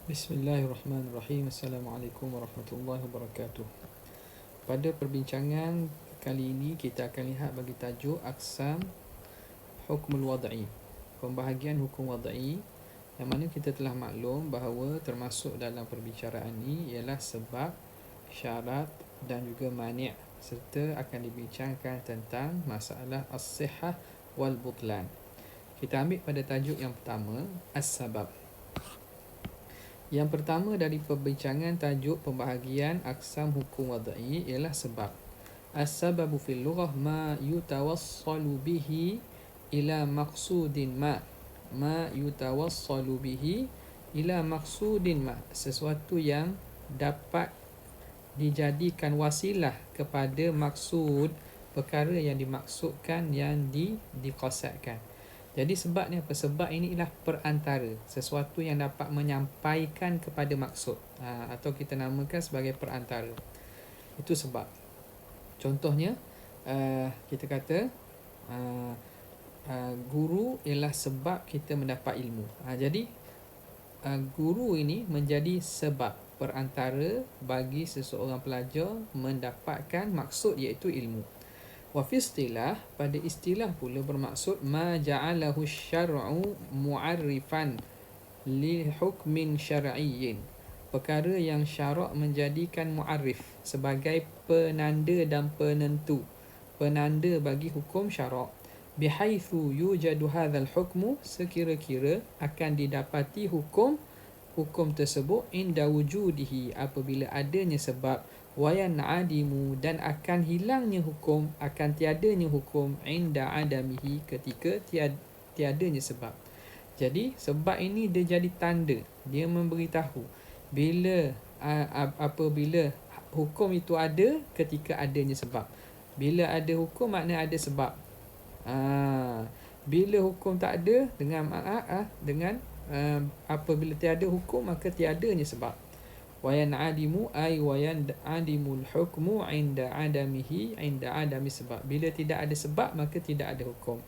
Bismillahirrahmanirrahim. Assalamualaikum warahmatullahi wabarakatuh. Pada perbincangan kali ini kita akan lihat bagi tajuk Aqsam Hukmul Wad'i, pembahagian hukum wad'i, yang mana kita telah maklum bahawa termasuk dalam perbicaraan ini ialah sebab, syarat dan juga mani', serta akan dibincangkan tentang masalah as-sihhah wal butlan. Kita ambil pada tajuk yang pertama, as-sabab. Yang pertama dari perbincangan tajuk pembahagian aqsam hukum wad'i ialah sebab. As-sababu fil lughah ma yutawassalu bihi ila maqsudin ma. Ma yutawassalu bihi ila maqsudin ma. Sesuatu yang dapat dijadikan wasilah kepada maksud perkara yang dimaksudkan, yang diqasadkan. Jadi sebab ni apa? Sebab ini ialah perantara, sesuatu yang dapat menyampaikan kepada maksud, atau kita namakan sebagai perantara. Itu sebab. Contohnya, kita kata guru ialah sebab kita mendapat ilmu. Jadi guru ini menjadi sebab, perantara bagi seseorang pelajar mendapatkan maksud, iaitu ilmu. Wa fi istilah, pada istilah pula bermaksud ma ja'alahu syar'u mu'arrifan li hukmin syar'iyyin, perkara yang syarak menjadikan mu'arrif sebagai penanda dan penentu, penanda bagi hukum syarak, bihaitsu yujadu hadzal hukmu, sekira-kira akan didapati hukum tersebut inda wujudihi, apabila adanya sebab, wayan adimu, dan akan hilangnya hukum, akan tiadanya hukum, inda adamihi, ketika tiadanya sebab. Jadi sebab ini dia jadi tanda, dia memberitahu bila apabila hukum itu ada ketika adanya sebab. Bila ada hukum makna ada sebab. Bila hukum tak ada, dengan apabila tiada hukum maka tiadanya sebab. Wayan adimu ay wayan adimul hukmu inda adamihi, inda adami sebab. Bila tidak ada sebab maka tidak ada hukum.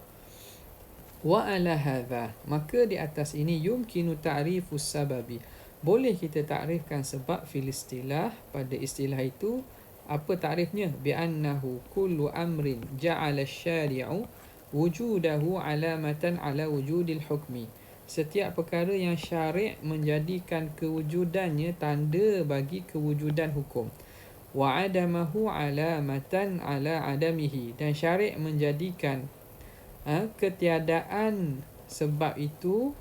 Wa ala hadha, maka di atas ini yumkinu ta'rifus sababi, boleh kita ta'rifkan sebab fil istilah, pada istilah itu. Apa ta'rifnya? Bi annahu kullu amrin ja'ala syari'u wujudahu alamatan ala wujudil hukmi, setiap perkara yang syari' menjadikan kewujudannya tanda bagi kewujudan hukum. Wa adamahu alamatan ala adamihi, dan syari' menjadikan ketiadaan sebab itu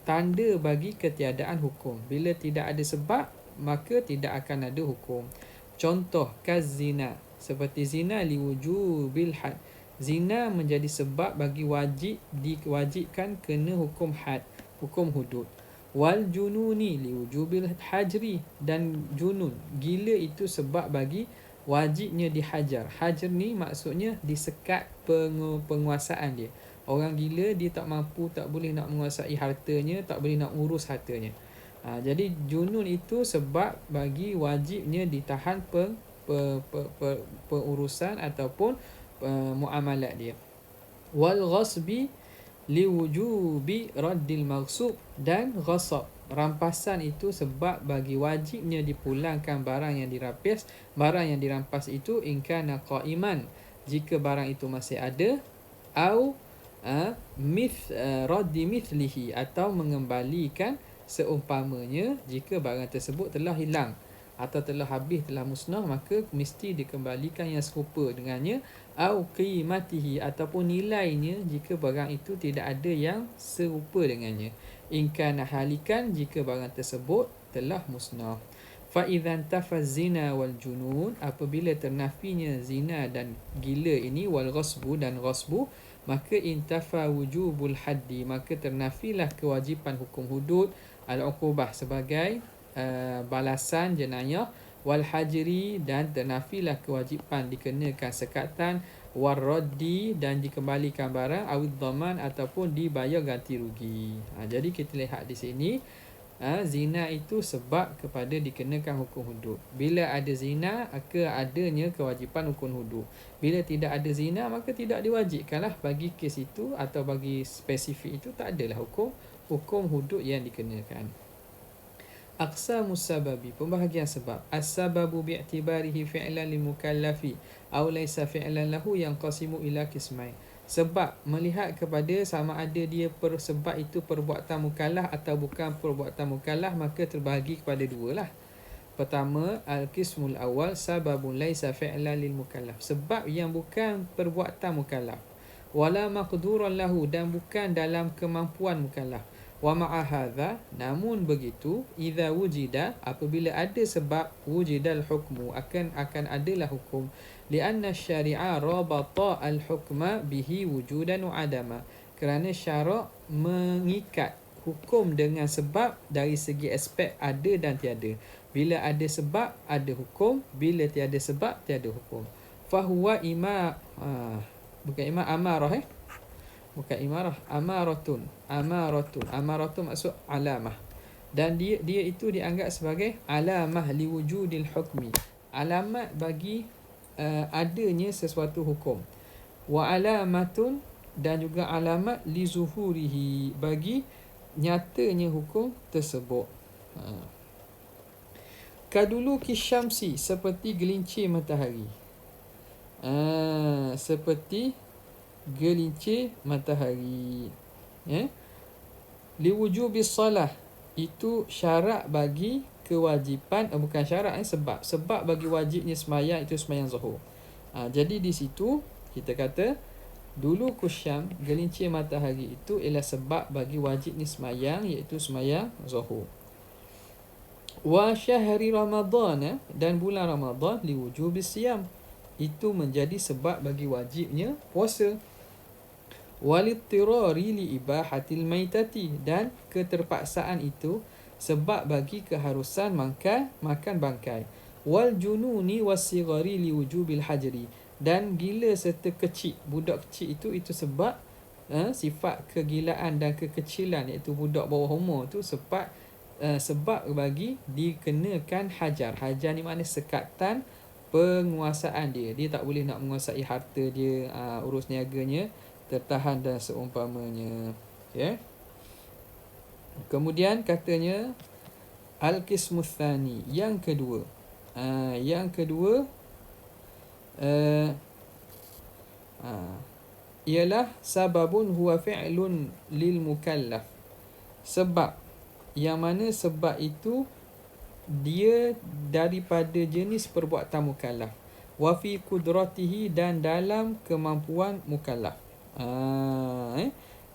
tanda bagi ketiadaan hukum. Bila tidak ada sebab maka tidak akan ada hukum. Contoh kazina, seperti zina liwujubil had, zina menjadi sebab bagi diwajibkan kena hukum had, hukum hudud. Wal jununi liwujubil hajri, dan junun, gila itu sebab bagi wajibnya dihajar. Hajar ni maksudnya disekat penguasaan dia. Orang gila dia tak mampu, tak boleh nak menguasai hartanya, tak boleh nak urus hartanya. Jadi junun itu sebab bagi wajibnya ditahan pengurusan ataupun muamalat dia. Wal ghasbi liwujubi raddil maghsub, dan ghasab, rampasan itu sebab bagi wajibnya dipulangkan barang yang dirampas. Barang yang dirampas itu in kana qa'iman, jika barang itu masih ada, au raddi mithlihi, atau mengembalikan seumpamanya jika barang tersebut telah hilang atau telah habis, telah musnah, maka mesti dikembalikan yang serupa dengannya. Au qimatihi, ataupun nilainya jika barang itu tidak ada yang serupa dengannya. In kana halikan, jika barang tersebut telah musnah. Fa idzan tafaz zina wal junun, apabila ternafinya zina dan gila ini, wal ghasbu, dan ghasbu, maka intafa wujubul haddi, maka ternafilah kewajipan hukum hudud, al-uqubah sebagai balasan jenayah, wal hajri, dan ternafilah kewajipan dikenakan sekatan, war raddi, dan dikembalikan barang, awid dhaman, ataupun dibayar ganti rugi. Jadi kita lihat di sini, zina itu sebab kepada dikenakan hukum hudud. Bila ada zina maka adanya kewajipan hukum hudud. Bila tidak ada zina maka tidak diwajibkanlah bagi kes itu, atau bagi spesifik itu tak adalah hukum hudud yang dikenakan. Aqsamus sababi, pembahagian sebab. As-sababu bi'tibarihi fi'lan lil mukallafi aw laysa fi'lan lahu yanqasimu ila qismain. Sebab melihat kepada sama ada dia sebab itu perbuatan mukallaf atau bukan perbuatan mukallaf, maka terbahagi kepada dua lah. Pertama, al-qismul awal sababun laysa fi'lan lil mukallaf, sebab yang bukan perbuatan mukallaf. Wala maqduran lahu, dan bukan dalam kemampuan mukallaf. Wa ma'a hadha, namun begitu, idza wujida, apabila ada sebab, wujidal hukmu, akan adalah hukum. Lianna syari'a rabata al-hukma bihi wujudan wa adama, kerana syarak mengikat hukum dengan sebab dari segi aspek ada dan tiada. Bila ada sebab, ada hukum. Bila tiada sebab, tiada hukum. Fahuwa bukan amarah bukan imarah, amaratun. Amaratun maksud alamah. Dan dia itu dianggap sebagai alamah liwujudil hukmi, alamat bagi adanya sesuatu hukum. Wa alamatun, dan juga alamat li zuhurihi, bagi nyatanya hukum tersebut. Kadulu kisyamsi, seperti gelincir matahari. Seperti gelincir matahari. Liwujubis salah, itu syarat bagi kewajipan, bukan syarat, sebab bagi wajibnya sembahyang, itu sembahyang zuhur. Jadi di situ kita kata dulu kusyam, gelincir matahari itu ialah sebab bagi wajibnya sembahyang, iaitu sembahyang zuhur. Wa syahri Ramadan, dan bulan Ramadan, liwujubis siyam, itu menjadi sebab bagi wajibnya puasa. Walittirari li ibahatil maitati, dan keterpaksaan itu sebab bagi keharusan makan bangkai. Wal jununi wasigari li wujubil hajri, dan gila serta kecil, budak kecil itu sebab sifat kegilaan dan kekecilan, iaitu budak bawah umur tu sebab bagi dikenakan hajar. Hajar ni makna sekatan penguasaan dia tak boleh nak menguasai harta dia, urus niaganya tertahan dan seumpamanya. Okay. Kemudian katanya al-qismus tsani, yang kedua. Ialah sababun huwa fi'lun lil mukallaf, sebab yang mana sebab itu dia daripada jenis perbuatan mukallaf. Wa fi qudratihi, dan dalam kemampuan mukallaf.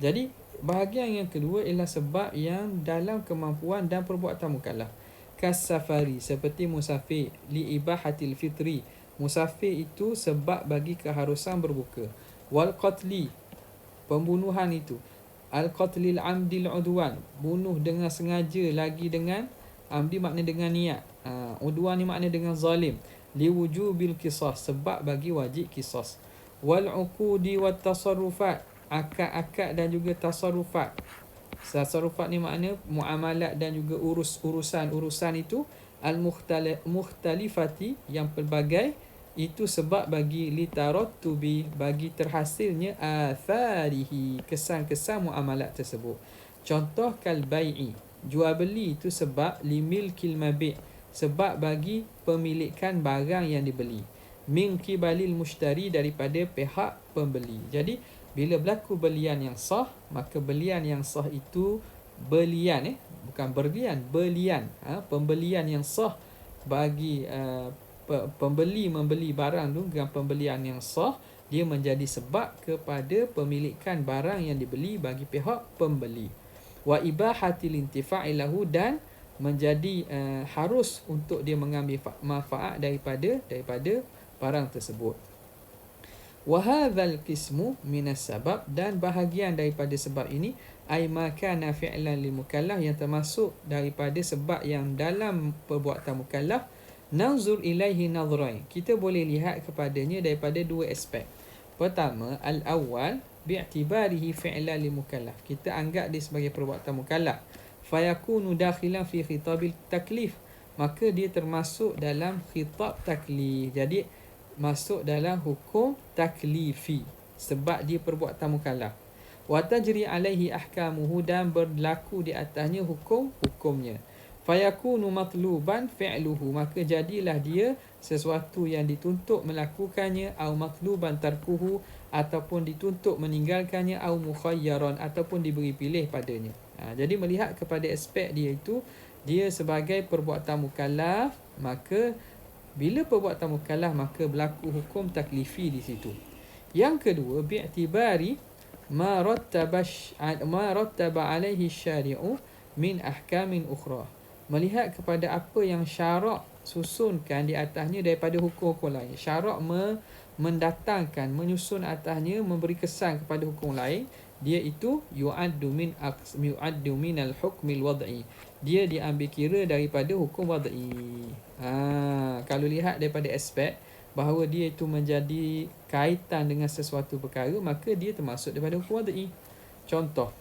Jadi bahagian yang kedua ialah sebab yang dalam kemampuan dan perbuatan mukallaf. Kasafari, seperti musafir. Li ibahatil fitri, musafir itu sebab bagi keharusan berbuka. Wal qatli, pembunuhan itu. Al qatlil amdil udwan, bunuh dengan sengaja, lagi dengan amdi makna dengan niat. Udwan ni makna dengan zalim. Li wujubil qisas, sebab bagi wajib qisas. Wal uqudi wat tasarrufat, akad-akad dan juga tasarrufat. Tasarrufat ni makna muamalat dan juga urusan itu. Al mukhtalifati, yang pelbagai, itu sebab bagi litarattubi, bagi terhasilnya atharihi, kesan-kesan muamalat tersebut. Contoh kal bai'i, jual beli itu sebab limilkil mabi', sebab bagi pemilikan barang yang dibeli. Min qibalil mushtari, daripada pihak pembeli. Jadi bila berlaku belian yang sah, maka belian yang sah itu belian bukan berlian, belian. Pembelian yang sah bagi pembeli membeli barang tu dengan pembelian yang sah, dia menjadi sebab kepada pemilikan barang yang dibeli bagi pihak pembeli. Wa ibahatil intifa'i lahu, dan menjadi harus untuk dia mengambil manfaat daripada barang tersebut. Wa hadzal qismu minas sabab, dan bahagian daripada sebab ini ai ma kana fi'lan lil mukallaf, yang termasuk daripada sebab yang dalam perbuatan mukallaf. Nanzur ilaihi nadhrain, kita boleh lihat kepadanya daripada dua aspek. Pertama, al-awwal bi'tibarihi fi'lan lil mukallaf, kita anggap dia sebagai perbuatan mukallaf. Fayakunu dakhilan fi khitabil taklif, maka dia termasuk dalam khitab taklif. Jadi masuk dalam hukum taklifi sebab dia perbuatan mukallaf. Wa tajri alaihi ahkamuhu, dan berlaku di atasnya hukumnya. fayakunu matluban fi'luhu, maka jadilah dia sesuatu yang dituntut melakukannya, au matluban tarkuhu, ataupun dituntut meninggalkannya, au mukhayyaran, ataupun diberi pilih padanya. Jadi melihat kepada aspek dia itu, dia sebagai perbuatan mukallaf, maka bila perbuatan mukallaf maka berlaku hukum taklifi di situ. Yang kedua, bi'tibari ma rattaba alaihi syari'u min ahkamin ukhra, melihat kepada apa yang syarak susunkan di atasnya daripada hukum-hukum lain. Syarak mendatangkan, menyusun atasnya, memberi kesan kepada hukum lain, dia itu yu'addu min al-hukmil wad'i, dia diambil kira daripada hukum wad'i. Kalau lihat daripada aspek bahawa dia itu menjadi kaitan dengan sesuatu perkara, maka dia termasuk daripada hukum wad'i. Contoh,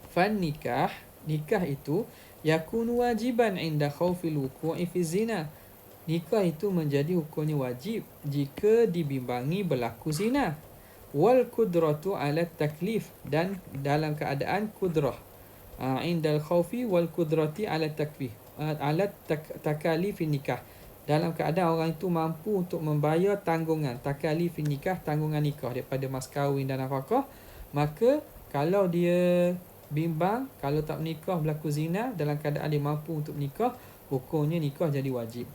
fan nikah, nikah itu yakunu wajiban inda khawfil wuku'i fi zina, nikah itu menjadi hukumnya wajib jika dibimbangi berlaku zina. Wal kudratu ala taklif, dan dalam keadaan kudrah, indal khawfi wal kudrati ala taklif, ala takalifin nikah, dalam keadaan orang itu mampu untuk membayar tanggungan takalifin nikah, tanggungan nikah daripada mas kahwin dan nafkah, maka kalau dia bimbang, kalau tak menikah berlaku zina, dalam keadaan dia mampu untuk menikah, hukumnya nikah jadi wajib.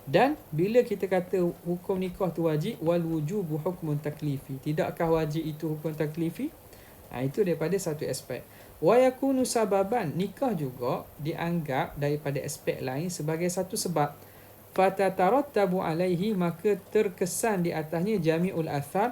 Dan bila kita kata hukum nikah tu wajib, wal wujubu hukmun taklifi, tidakkah wajib itu hukum taklifi? Itu daripada satu aspek. Wa yakunu sababan, nikah juga dianggap daripada aspek lain sebagai satu sebab. Fatatarattabu alaihi, maka terkesan di atasnya jami'ul athar,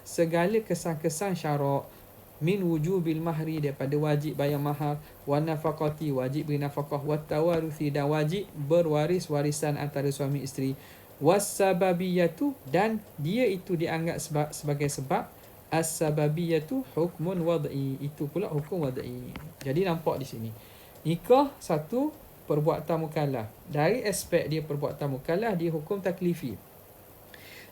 segala kesan-kesan syarak, min wujubil mahri, daripada wajib bayar mahar, wa nafaqati, wajib beri nafkah, wa tawaruthi, dan wajib berwaris warisan antara suami isteri, was sababiyatu, dan dia itu dianggap sebagai sebab, as sababiyatu hukmun wad'i, itu pula hukum wad'i. Jadi nampak di sini, nikah satu perbuatan mukallaf, dari aspek dia perbuatan mukallaf, dia hukum taklifi.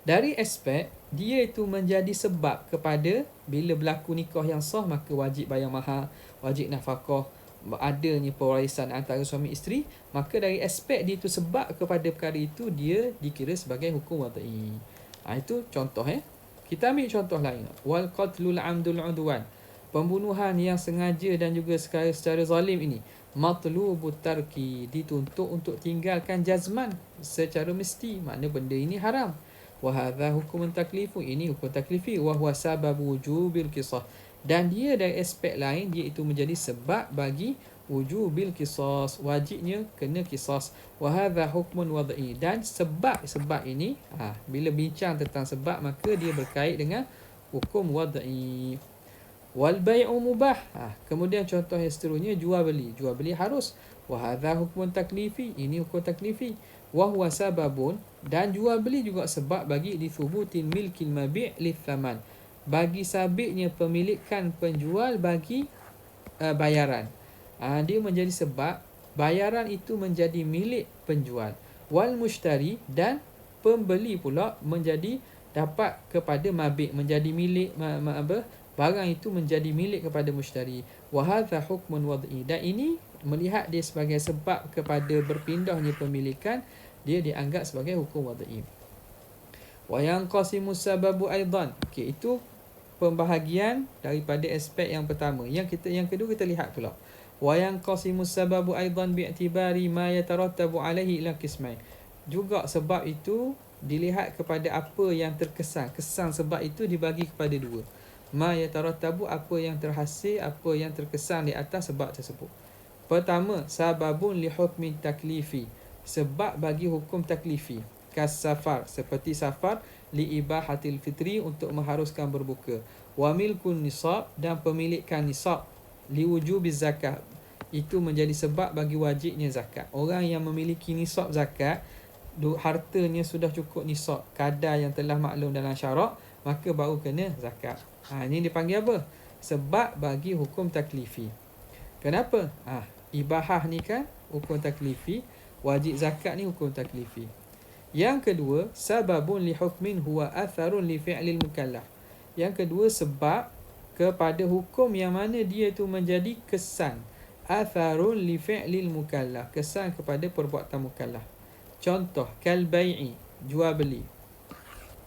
Dari aspek dia itu menjadi sebab kepada bila berlaku nikah yang sah, maka wajib bayar mahar, wajib nafkah, adanya pewarisan antara suami isteri, maka dari aspek dia itu sebab kepada perkara itu, dia dikira sebagai hukum wad'i. Itu contoh. Kita ambil contoh lain, wal qatlul amdul udwan, pembunuhan yang sengaja dan juga secara zalim ini, matlubut tarki, dituntut untuk tinggalkan jazman secara mesti, makna benda ini haram. Wa hadha hukumun taklifu, ini hukum taklifi. Wa huwa sababu wujubil qisas, dan dia dari aspek lain, dia itu menjadi sebab bagi wujubil qisas, wajibnya kena qisas. Wa hadha hukmun wad'i, dan sebab ini, bila bincang tentang sebab, maka dia berkait dengan hukum wad'i. Wal bai'u mubah, kemudian contoh yang seterusnya, jual beli harus. Wa hadha hukmun taklifi, ini hukum taklifi. Wa huwa sababun, dan jual beli juga sebab bagi dithubutin milkil mabi' lithaman, bagi sabitnya pemilikan penjual bagi bayaran. Dia menjadi sebab bayaran itu menjadi milik penjual. Wal mushtari, dan pembeli pula menjadi dapat kepada mabi', menjadi milik barang itu menjadi milik kepada mushtari. Wa hadha hukmun wad'i, dan ini melihat dia sebagai sebab kepada berpindahnya pemilikan, dia dianggap sebagai hukum wad'i. Wa yanqasimu sababu aidan, itu pembahagian daripada aspek yang pertama. Yang kedua kita lihat pula, wa yanqasimu sababu aidan bi'tibari ma yatarattabu alaihi ila qismain, juga sebab itu dilihat kepada apa yang terkesan, kesan sebab itu dibagi kepada dua. Ma yatarattabu, apa yang terhasil, apa yang terkesan di atas sebab tersebut. Pertama, sababun li hukmin taklifi, sebab bagi hukum taklifi. Kas safar, seperti safar, li ibahatil fitri, untuk mengharuskan berbuka. Wa milkun nisab, dan pemilikan nisab, li wujubiz zakat, itu menjadi sebab bagi wajibnya zakat. Orang yang memiliki nisab zakat, hartanya sudah cukup nisab, kadar yang telah maklum dalam syarak, maka baru kena zakat. Ini dipanggil apa? Sebab bagi hukum taklifi. Kenapa? Ibahah ni kan hukum taklifi, wajib zakat ni hukum taklifi. Yang kedua, sababun li hukmin huwa atharun li fi'lil mukallaf. Yang kedua, sebab kepada hukum yang mana dia itu menjadi kesan, atharun li fi'lil mukallaf, kesan kepada perbuatan mukallaf. Contoh, kal bai'i, jual beli.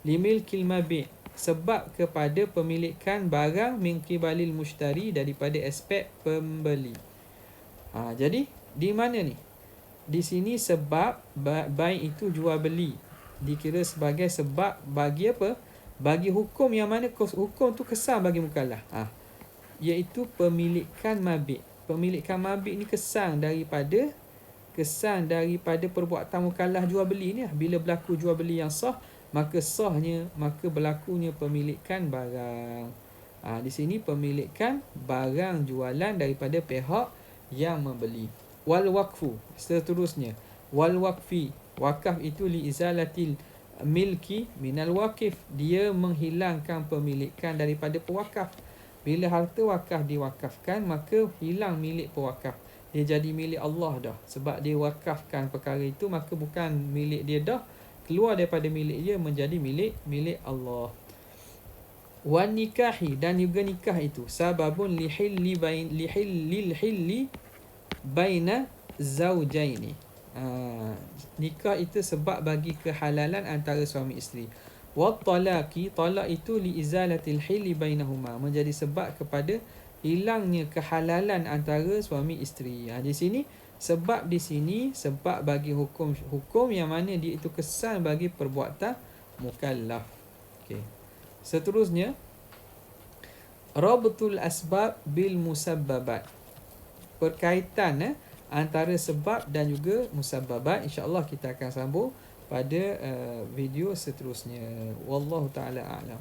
Limilkil mabi', sebab kepada pemilikan barang min qibalil mushtari, daripada aspek pembeli. Jadi di mana ni? Di sini sebab bai' itu jual beli dikira sebagai sebab bagi apa? Bagi hukum yang mana hukum tu kesan bagi mukallaf. Iaitu pemilikan mabi'. Pemilikan mabi' ni kesan daripada perbuatan mukallaf jual beli ni. Bila berlaku jual beli yang sah, maka berlakunya pemilikan barang. Di sini pemilikan barang jualan daripada pihak yang membeli. Wal waqfu, seterusnya. Wal waqfi, wakaf itu li izalatil milki minal waqif, dia menghilangkan pemilikan daripada pewakaf. Bila harta wakaf diwakafkan, maka hilang milik pewakaf. Dia jadi milik Allah dah. Sebab dia wakafkan perkara itu, maka bukan milik dia dah, keluar daripada milik dia menjadi milik Allah. Wan nikahi, dan juga nikah itu sababun lihilli baina zaujaini. Nikah itu sebab bagi kehalalan antara suami isteri. Wat talaqi, talaq itu li izalatil hilli bainahuma, menjadi sebab kepada hilangnya kehalalan antara suami isteri. Di sini sebab bagi hukum yang mana dia itu kesan bagi perbuatan mukallaf. Okey. Seterusnya, rabtul asbab bil musabbabat, perkaitan antara sebab dan juga musabbabat. InsyaAllah kita akan sambung pada video seterusnya. Wallahu ta'ala a'lam.